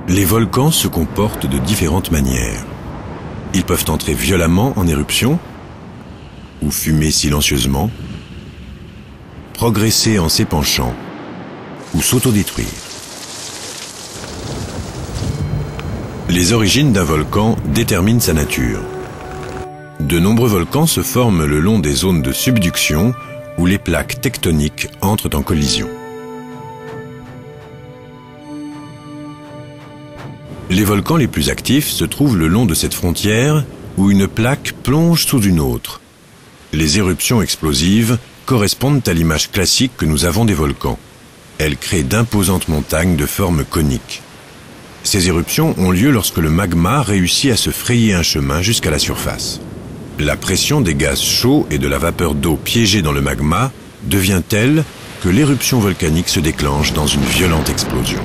Les volcans se comportent de différentes manières. Ils peuvent entrer violemment en éruption, ou fumer silencieusement, progresser en s'épanchant, ou s'autodétruire. Les origines d'un volcan déterminent sa nature. De nombreux volcans se forment le long des zones de subduction où les plaques tectoniques entrent en collision. Les volcans les plus actifs se trouvent le long de cette frontière où une plaque plonge sous une autre. Les éruptions explosives correspondent à l'image classique que nous avons des volcans. Elles créent d'imposantes montagnes de forme conique. Ces éruptions ont lieu lorsque le magma réussit à se frayer un chemin jusqu'à la surface. La pression des gaz chauds et de la vapeur d'eau piégée dans le magma devient telle que l'éruption volcanique se déclenche dans une violente explosion.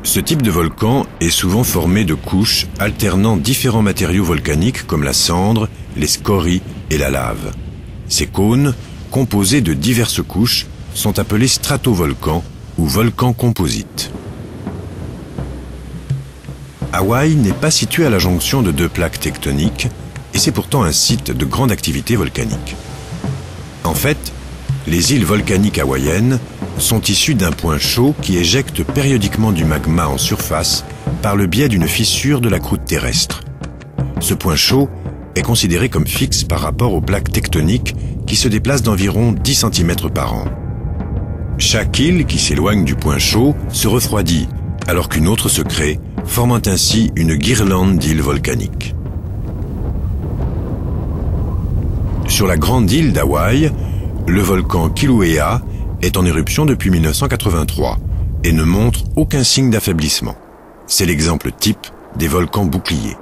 Ce type de volcan est souvent formé de couches alternant différents matériaux volcaniques comme la cendre, les scories et la lave. Ces cônes, composés de diverses couches, sont appelés stratovolcans ou volcans composites. Hawaï n'est pas situé à la jonction de deux plaques tectoniques et c'est pourtant un site de grande activité volcanique. En fait, les îles volcaniques hawaïennes sont issues d'un point chaud qui éjecte périodiquement du magma en surface par le biais d'une fissure de la croûte terrestre. Ce point chaud est considéré comme fixe par rapport aux plaques tectoniques qui se déplacent d'environ 10 cm par an. Chaque île qui s'éloigne du point chaud se refroidit, alors qu'une autre se crée, formant ainsi une guirlande d'îles volcaniques. Sur la grande île d'Hawaï, le volcan Kilauea est en éruption depuis 1983 et ne montre aucun signe d'affaiblissement. C'est l'exemple type des volcans boucliers.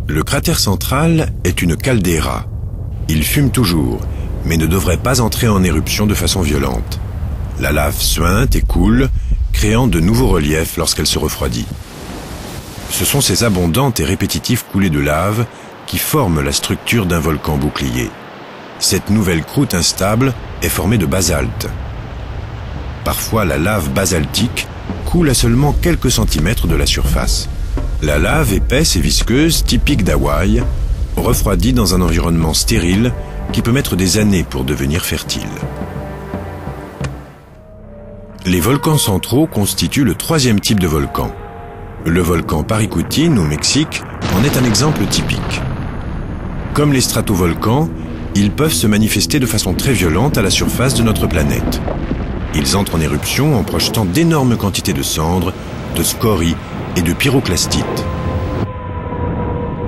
Le cratère central est une caldeira. Il fume toujours, mais ne devrait pas entrer en éruption de façon violente. La lave suinte et coule, créant de nouveaux reliefs lorsqu'elle se refroidit. Ce sont ces abondantes et répétitives coulées de lave qui forment la structure d'un volcan bouclier. Cette nouvelle croûte instable est formée de basalte. Parfois, la lave basaltique coule à seulement quelques centimètres de la surface. La lave épaisse et visqueuse, typique d'Hawaï, refroidit dans un environnement stérile qui peut mettre des années pour devenir fertile. Les volcans centraux constituent le troisième type de volcan. Le volcan Paricutin au Mexique en est un exemple typique. Comme les stratovolcans, ils peuvent se manifester de façon très violente à la surface de notre planète. Ils entrent en éruption en projetant d'énormes quantités de cendres, de scories et de pyroclastites.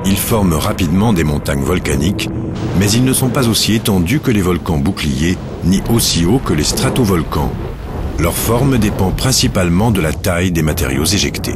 Ils forment rapidement des montagnes volcaniques, mais ils ne sont pas aussi étendus que les volcans boucliers, ni aussi hauts que les stratovolcans. Leur forme dépend principalement de la taille des matériaux éjectés.